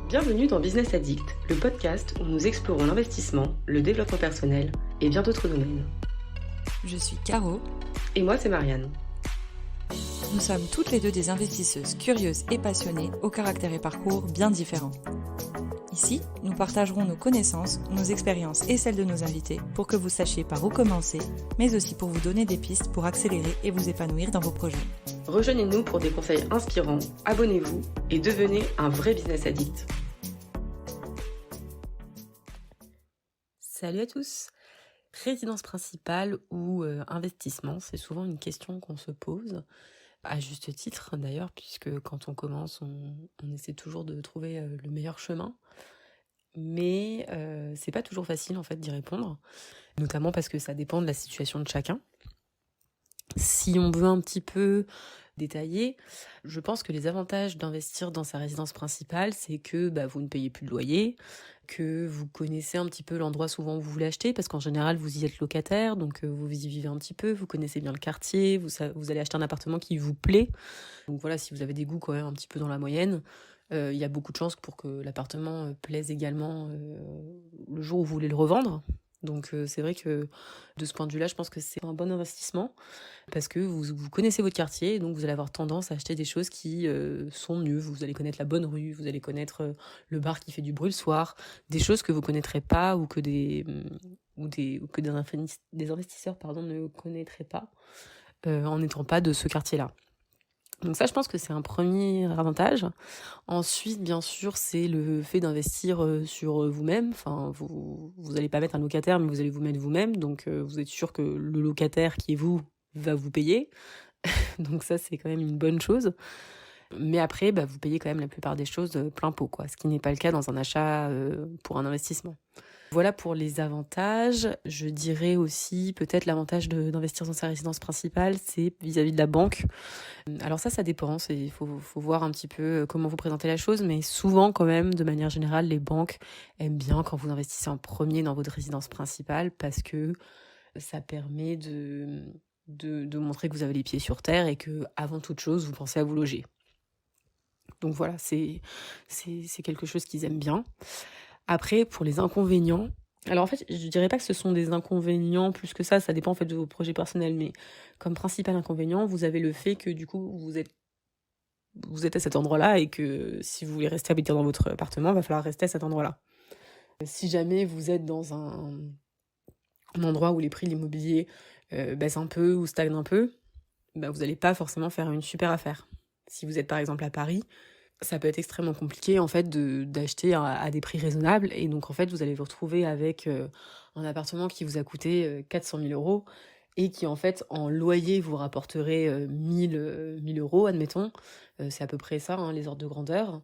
Bienvenue dans Business Addict, le podcast où nous explorons l'investissement, le développement personnel et bien d'autres domaines. Je suis Caro. Et moi, c'est Marianne. Nous sommes toutes les deux des investisseuses curieuses et passionnées, au caractère et parcours bien différents. Ici, nous partagerons nos connaissances, nos expériences et celles de nos invités pour que vous sachiez par où commencer, mais aussi pour vous donner des pistes pour accélérer et vous épanouir dans vos projets. Rejoignez-nous pour des conseils inspirants, abonnez-vous et devenez un vrai business addict. Salut à tous. Résidence principale ou investissement, c'est souvent une question qu'on se pose, à juste titre d'ailleurs, puisque quand on commence, on essaie toujours de trouver le meilleur chemin. Mais c'est pas toujours facile en fait d'y répondre, notamment parce que ça dépend de la situation de chacun. Si on veut un petit peu détailler, je pense que les avantages d'investir dans sa résidence principale, c'est que vous ne payez plus de loyer, que vous connaissez un petit peu l'endroit souvent où vous voulez acheter, parce qu'en général vous y êtes locataire, donc vous y vivez un petit peu, vous connaissez bien le quartier, vous allez acheter un appartement qui vous plaît. Donc voilà, si vous avez des goûts quand même un petit peu dans la moyenne, il y a beaucoup de chances pour que l'appartement plaise également le jour où vous voulez le revendre. Donc c'est vrai que de ce point de vue-là, je pense que c'est un bon investissement parce que vous connaissez votre quartier, donc vous allez avoir tendance à acheter des choses qui sont mieux. Vous allez connaître la bonne rue, vous allez connaître le bar qui fait du bruit le soir, des choses que vous connaîtrez pas ou que des investisseurs ne connaîtraient pas en n'étant pas de ce quartier-là. Donc ça, je pense que c'est un premier avantage. Ensuite, bien sûr, c'est le fait d'investir sur vous-même. Enfin, vous allez pas mettre un locataire, mais vous allez vous mettre vous-même. Donc, vous êtes sûr que le locataire qui est vous va vous payer. Donc ça, c'est quand même une bonne chose. Mais après, vous payez quand même la plupart des choses plein pot, quoi. Ce qui n'est pas le cas dans un achat pour un investissement. Voilà pour les avantages. Je dirais aussi peut-être l'avantage d'investir dans sa résidence principale, c'est vis-à-vis de la banque. Alors ça dépend, il faut voir un petit peu comment vous présentez la chose, mais souvent quand même, de manière générale, les banques aiment bien quand vous investissez en premier dans votre résidence principale parce que ça permet de montrer que vous avez les pieds sur terre et que, avant toute chose, vous pensez à vous loger. Donc voilà, c'est quelque chose qu'ils aiment bien. Après, pour les inconvénients, alors en fait, je dirais pas que ce sont des inconvénients plus que ça dépend en fait de vos projets personnels, mais comme principal inconvénient, vous avez le fait que du coup, vous êtes à cet endroit-là et que si vous voulez rester habiter dans votre appartement, il va falloir rester à cet endroit-là. Si jamais vous êtes dans un endroit où les prix de l'immobilier baissent un peu ou stagnent un peu, vous n'allez pas forcément faire une super affaire. Si vous êtes par exemple à Paris, ça peut être extrêmement compliqué en fait d'acheter à des prix raisonnables et donc en fait vous allez vous retrouver avec un appartement qui vous a coûté 400 000 euros et qui en fait en loyer vous rapporterait 1000 euros admettons, c'est à peu près ça les ordres de grandeur.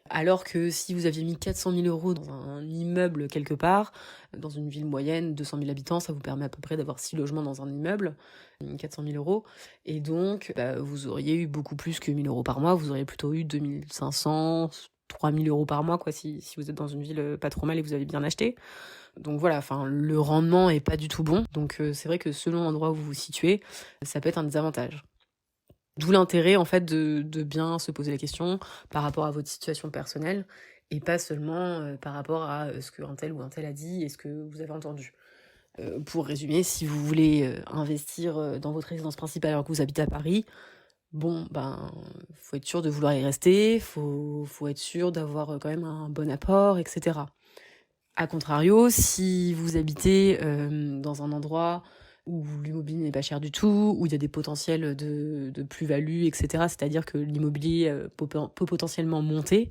Alors que si vous aviez mis 400 000 euros dans un immeuble quelque part, dans une ville moyenne, 200 000 habitants, ça vous permet à peu près d'avoir 6 logements dans un immeuble, 400 000 euros. Et donc, vous auriez eu beaucoup plus que 1 000 euros par mois, vous auriez plutôt eu 2 500, 3 000 euros par mois, quoi, si vous êtes dans une ville pas trop mal et vous avez bien acheté. Donc voilà, le rendement est pas du tout bon. Donc c'est vrai que selon l'endroit où vous vous situez, ça peut être un désavantage. D'où l'intérêt en fait de bien se poser la question par rapport à votre situation personnelle et pas seulement par rapport à ce qu'un tel ou un tel a dit et ce que vous avez entendu. Pour résumer, si vous voulez investir dans votre résidence principale alors que vous habitez à Paris, faut être sûr de vouloir y rester, faut être sûr d'avoir quand même un bon apport, etc. A contrario, si vous habitez dans un endroit où l'immobilier n'est pas cher du tout, où il y a des potentiels de plus-value, etc. C'est-à-dire que l'immobilier peut potentiellement monter,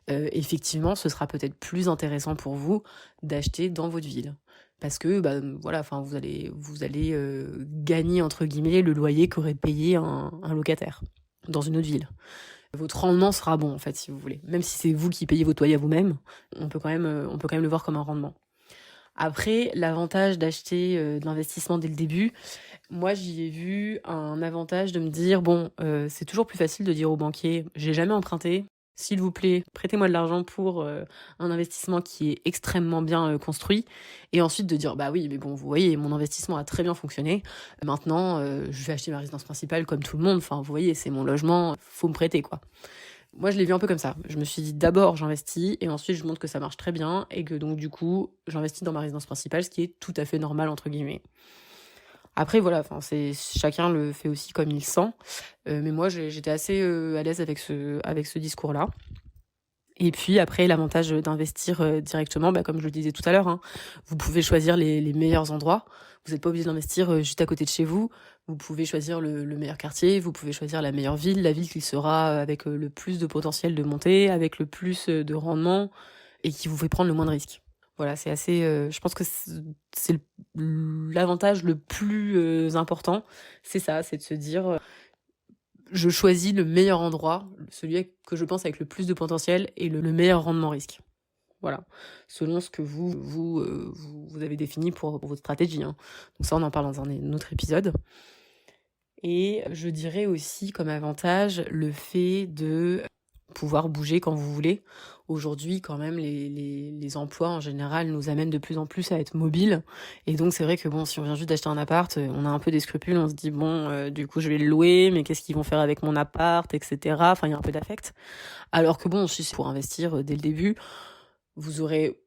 effectivement, ce sera peut-être plus intéressant pour vous d'acheter dans votre ville. Parce que vous allez gagner, entre guillemets, le loyer qu'aurait payé un locataire dans une autre ville. Votre rendement sera bon, en fait, si vous voulez. Même si c'est vous qui payez votre loyer à vous-même, on peut quand même le voir comme un rendement. Après, l'avantage d'acheter de l'investissement dès le début, moi j'y ai vu un avantage de me dire, c'est toujours plus facile de dire au banquier, j'ai jamais emprunté, s'il vous plaît, prêtez-moi de l'argent pour un investissement qui est extrêmement bien construit, et ensuite de dire, oui, mais bon, vous voyez, mon investissement a très bien fonctionné, maintenant je vais acheter ma résidence principale comme tout le monde, vous voyez, c'est mon logement, faut me prêter, quoi. Moi, je l'ai vu un peu comme ça. Je me suis dit d'abord j'investis et ensuite je montre que ça marche très bien et que donc du coup j'investis dans ma résidence principale, ce qui est tout à fait normal entre guillemets. Après voilà, c'est chacun le fait aussi comme il sent, mais moi j'étais assez à l'aise avec ce discours-là. Et puis après, l'avantage d'investir directement, comme je le disais tout à l'heure, hein, vous pouvez choisir les meilleurs endroits. Vous n'êtes pas obligé d'investir juste à côté de chez vous. Vous pouvez choisir le meilleur quartier, vous pouvez choisir la meilleure ville, la ville qui sera avec le plus de potentiel de montée, avec le plus de rendement et qui vous fait prendre le moins de risques. Voilà, c'est assez. Je pense que c'est l'avantage le plus important. C'est ça, c'est de se dire je choisis le meilleur endroit, celui que je pense avec le plus de potentiel et le meilleur rendement risque. Voilà, selon ce que vous avez défini pour votre stratégie, hein. Donc ça, on en parle dans un autre épisode. Et je dirais aussi comme avantage le fait de pouvoir bouger quand vous voulez. Aujourd'hui, quand même, les emplois en général nous amènent de plus en plus à être mobiles. Et donc, c'est vrai que bon, si on vient juste d'acheter un appart, on a un peu des scrupules. On se dit, bon, du coup, je vais le louer, mais qu'est-ce qu'ils vont faire avec mon appart, etc. Enfin, il y a un peu d'affect. Alors que bon, si c'est pour investir dès le début, vous aurez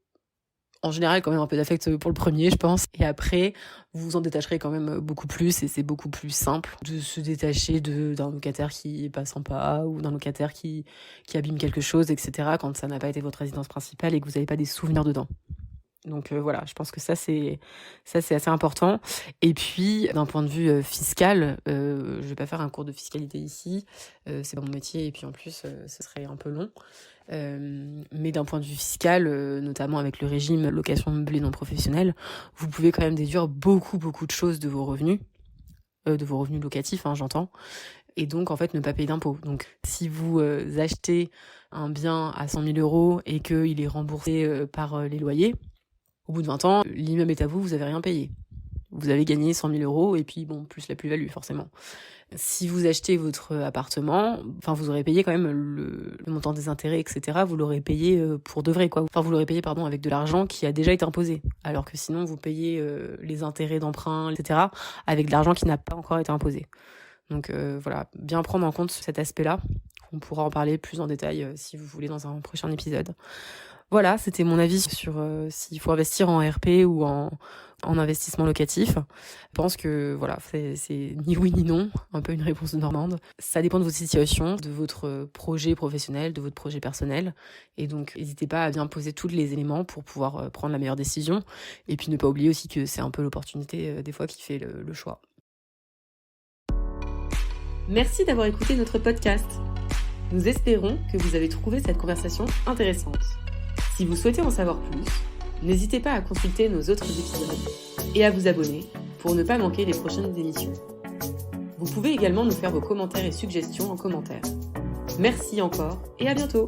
en général quand même un peu d'affect pour le premier, je pense. Et après, vous vous en détacherez quand même beaucoup plus et c'est beaucoup plus simple de se détacher d'un locataire qui est pas sympa ou d'un locataire qui abîme quelque chose, etc. quand ça n'a pas été votre résidence principale et que vous n'avez pas des souvenirs dedans. Donc voilà, je pense que ça c'est assez important. Et puis d'un point de vue fiscal, je vais pas faire un cours de fiscalité ici, c'est pas mon métier et puis en plus ce serait un peu long. Mais d'un point de vue fiscal, notamment avec le régime location meublée non professionnelle, vous pouvez quand même déduire beaucoup de choses de vos revenus locatifs, hein, j'entends. Et donc en fait ne pas payer d'impôts. Donc si vous achetez un bien à 100 000 € et qu'il est remboursé par les loyers, au bout de 20 ans, l'immeuble est à vous, vous avez rien payé. Vous avez gagné 100 000 € et puis bon, plus la plus-value forcément. Si vous achetez votre appartement, vous aurez payé quand même le montant des intérêts, etc. Vous l'aurez payé pour de vrai, quoi. Enfin, vous l'aurez payé, avec de l'argent qui a déjà été imposé. Alors que sinon, vous payez les intérêts d'emprunt, etc. avec de l'argent qui n'a pas encore été imposé. Donc voilà, bien prendre en compte cet aspect-là. On pourra en parler plus en détail si vous voulez dans un prochain épisode. Voilà, c'était mon avis sur s'il faut investir en RP ou en investissement locatif. Je pense que voilà, c'est ni oui ni non, un peu une réponse de Normande. Ça dépend de votre situation, de votre projet professionnel, de votre projet personnel. Et donc, n'hésitez pas à bien poser tous les éléments pour pouvoir prendre la meilleure décision. Et puis, ne pas oublier aussi que c'est un peu l'opportunité des fois qui fait le choix. Merci d'avoir écouté notre podcast. Nous espérons que vous avez trouvé cette conversation intéressante. Si vous souhaitez en savoir plus, n'hésitez pas à consulter nos autres épisodes et à vous abonner pour ne pas manquer les prochaines émissions. Vous pouvez également nous faire vos commentaires et suggestions en commentaire. Merci encore et à bientôt!